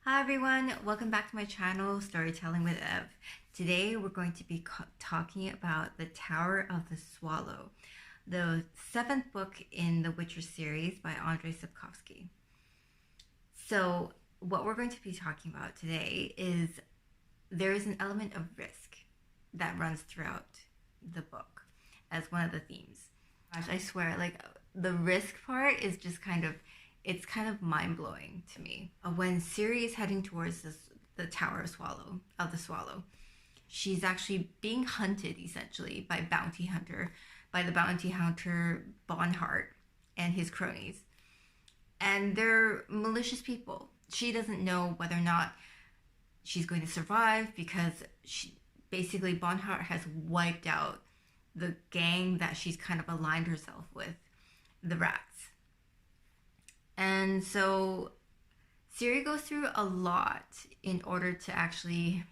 Hi everyone, welcome back to my channel, Storytelling with Ev. Today we're going to be talking about The Tower of the Swallow, the seventh book in the Witcher series by Andrzej Sapkowski. So what we're going to be talking about today is there is an element of risk that runs throughout the book as one of the themes. Gosh, I swear, like the risk part is just it's kind of mind-blowing to me. When Ciri is heading towards the Tower of the Swallow, she's actually being hunted essentially by the bounty hunter Bonhart and his cronies. And they're malicious people. She doesn't know whether or not she's going to survive because basically Bonhart has wiped out the gang that she's kind of aligned herself with, the rats. And so Ciri goes through a lot in order to actually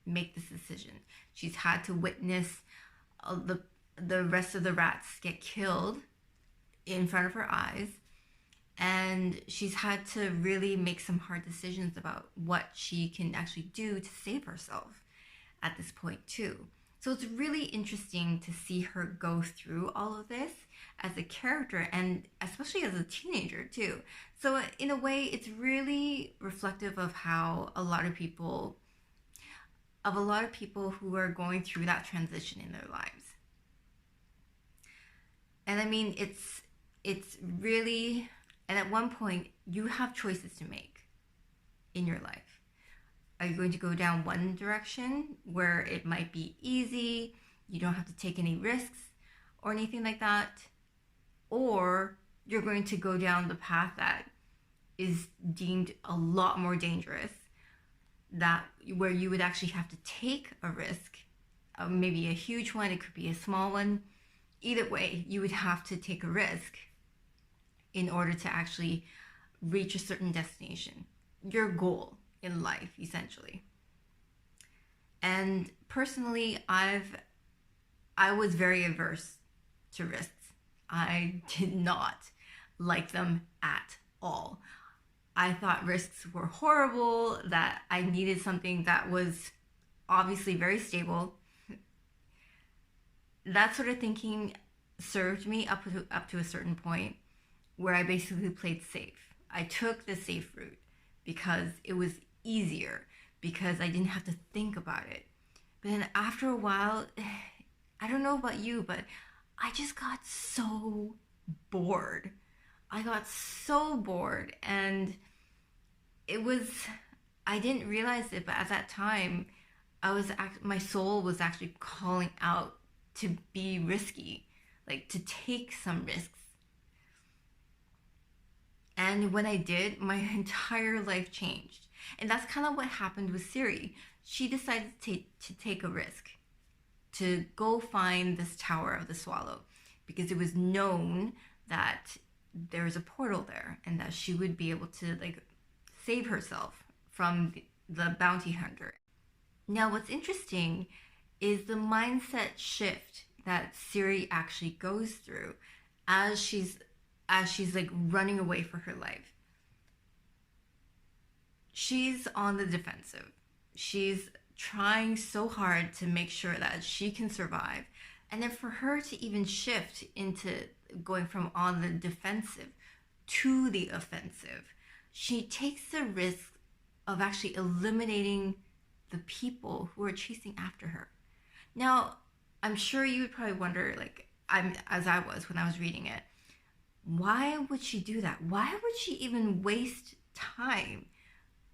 make this decision. She's had to witness the rest of the rats get killed in front of her eyes. And she's had to really make some hard decisions about what she can actually do to save herself at this point too. So it's really interesting to see her go through all of this as a character and especially as a teenager too. So in a way, it's really reflective of how a lot of people who are going through that transition in their lives. And I mean, it's really, and at one point you have choices to make in your life. Are you going to go down one direction where it might be easy, you don't have to take any risks or anything like that? Or you're going to go down the path that is deemed a lot more dangerous, where you would actually have to take a risk, maybe a huge one, it could be a small one. Either way, you would have to take a risk in order to actually reach a certain destination, your goal in life, essentially. And personally, I was very averse to risks. I did not like them at all. I thought risks were horrible, that I needed something that was obviously very stable. That sort of thinking served me up to a certain point where I basically played safe. I took the safe route because it was easier, because I didn't have to think about it. But then after a while, I don't know about you, but I just got so bored. I got so bored, and I didn't realize it, but at that time, my soul was actually calling out to be risky, like to take some risks. And when I did, my entire life changed. And that's kind of what happened with Ciri. She decided to take a risk, to go find this Tower of the Swallow, because it was known that there was a portal there and that she would be able to save herself from the bounty hunter. Now, what's interesting is the mindset shift that Ciri actually goes through as she's running away for her life. She's on the defensive. She's trying so hard to make sure that she can survive. And then for her to even shift into going from on the defensive to the offensive, she takes the risk of actually eliminating the people who are chasing after her. Now, I'm sure you would probably wonder, as I was when I was reading it, why would she do that? Why would she even waste time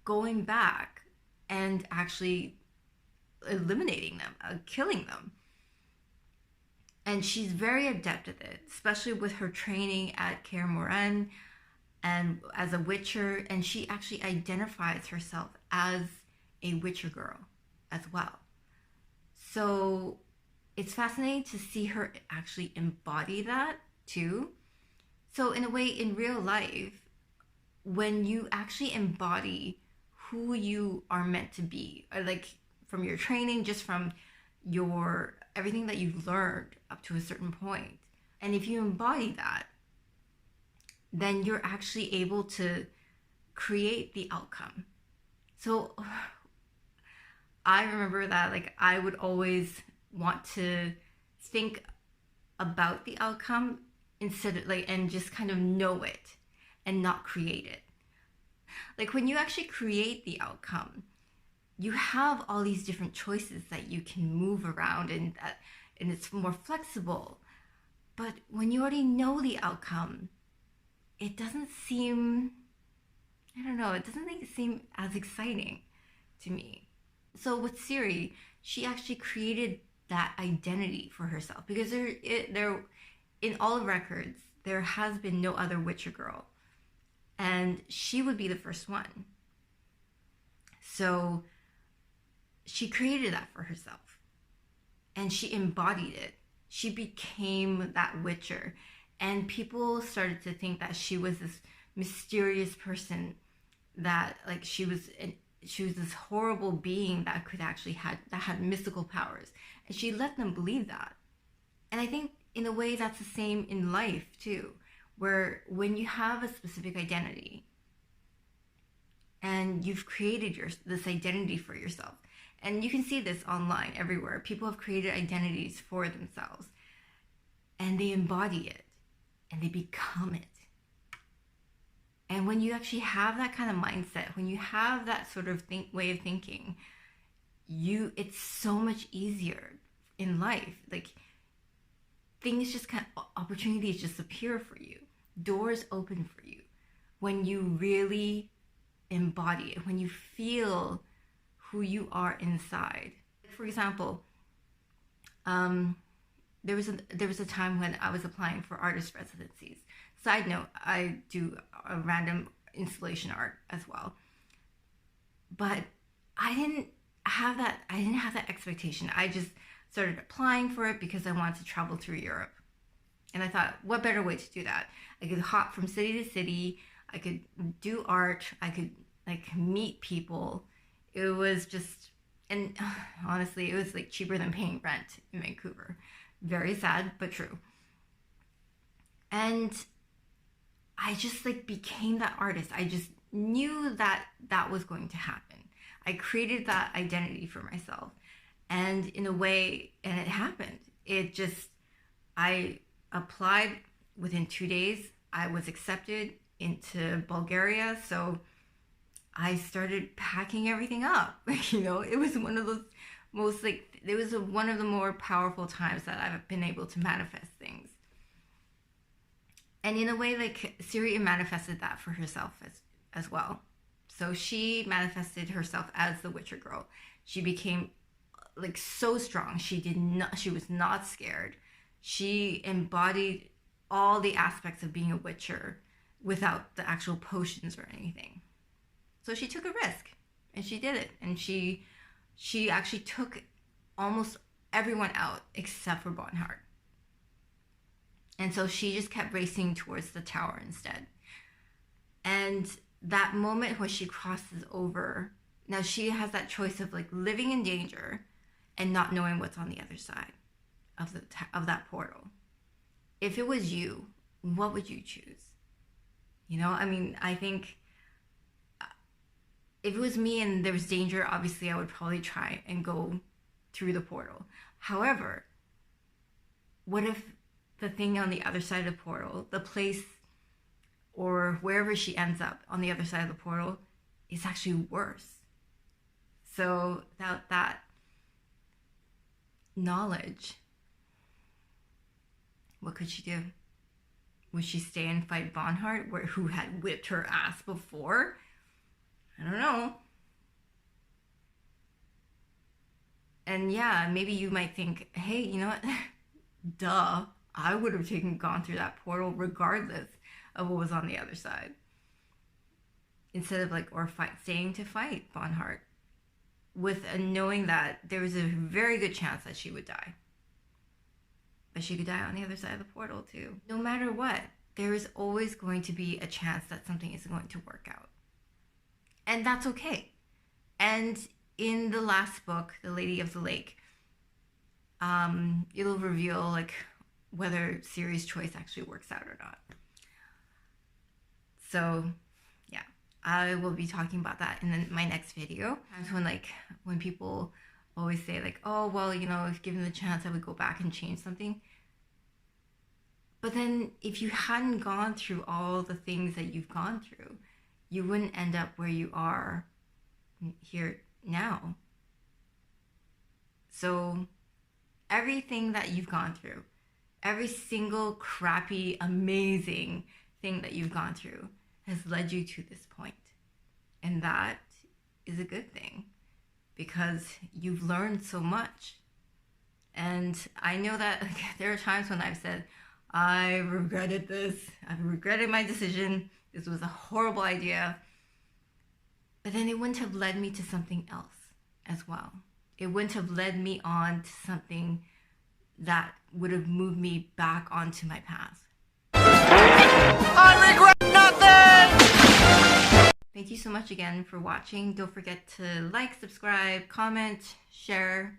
going back and actually eliminating them, killing them? And she's very adept at it, especially with her training at Kaer Morhen and as a Witcher. And she actually identifies herself as a Witcher girl as well. So it's fascinating to see her actually embody that too. So in a way, in real life, when you actually embody who you are meant to be, or from your training, just from your everything that you've learned up to a certain point, and if you embody that, then you're actually able to create the outcome So I remember that like I would always want to think about the outcome instead of like and just kind of know it and not create it. Like when you actually create the outcome, you have all these different choices that you can move around and it's more flexible. But when you already know the outcome, it doesn't seem, I don't know, it doesn't seem as exciting to me. So with Ciri, she actually created that identity for herself because there in all records there has been no other Witcher girl, and she would be the first one. So she created that for herself, and she embodied it. She became that Witcher, and people started to think that she was this mysterious person, that like she was this horrible being that could actually had mystical powers, and she let them believe that. And I think in a way that's the same in life too, where when you have a specific identity and you've created this identity for yourself, and you can see this online everywhere, people have created identities for themselves and they embody it and they become it. And when you actually have that kind of mindset, when you have that sort of way of thinking, it's so much easier in life. Like things just opportunities just appear for you. Doors open for you when you really embody it, when you feel who you are inside. For example, there was a time when I was applying for artist residencies. Side note, I do a random installation art as well. But I didn't have that expectation. I just started applying for it because I wanted to travel through Europe. And I thought, what better way to do that? I could hop from city to city, I could do art, I could like meet people. It was just, and honestly, it was like cheaper than paying rent in Vancouver. Very sad, but true. And I just like became that artist. I just knew that that was going to happen. I created that identity for myself. And in a way, and it happened. I applied within 2 days. I was accepted into Bulgaria. So I started packing everything up. It was one of those it was one of the more powerful times that I've been able to manifest things. And in a way, like Ciri manifested that for herself as well. So she manifested herself as the Witcher girl. She became like so strong. She was not scared. She embodied all the aspects of being a Witcher without the actual potions or anything. So she took a risk and she did it. And she actually took almost everyone out except for Bonhart. And so she just kept racing towards the tower instead. And that moment when she crosses over, now she has that choice of like living in danger and not knowing what's on the other side of that portal. If it was you, what would you choose? I think if it was me and there was danger, obviously I would probably try and go through the portal. However, what if the thing on the other side of the portal, the place or wherever she ends up on the other side of the portal, is actually worse? So without that knowledge, what could she do? Would she stay and fight Bonhart, who had whipped her ass before? I don't know. And yeah, maybe you might think, hey, you know what? Duh, I would have gone through that portal regardless of what was on the other side. Instead of staying to fight Bonhart, with a knowing that there was a very good chance that she would die. But she could die on the other side of the portal too. No matter what, there is always going to be a chance that something isn't going to work out. And that's okay. And in the last book, The Lady of the Lake, it'll reveal whether Ciri's choice actually works out or not. So, yeah, I will be talking about that in my next video. Times when people always say like, oh, well, you know, if given the chance, I would go back and change something. But then if you hadn't gone through all the things that you've gone through, you wouldn't end up where you are here now. So everything that you've gone through, every single crappy, amazing thing that you've gone through has led you to this point. And that is a good thing because you've learned so much. And I know that there are times when I've said, I regretted this. I've regretted my decision. This was a horrible idea. But then it wouldn't have led me to something else as well. It wouldn't have led me on to something that would have moved me back onto my path. I regret nothing! Thank you so much again for watching. Don't forget to like, subscribe, comment, share.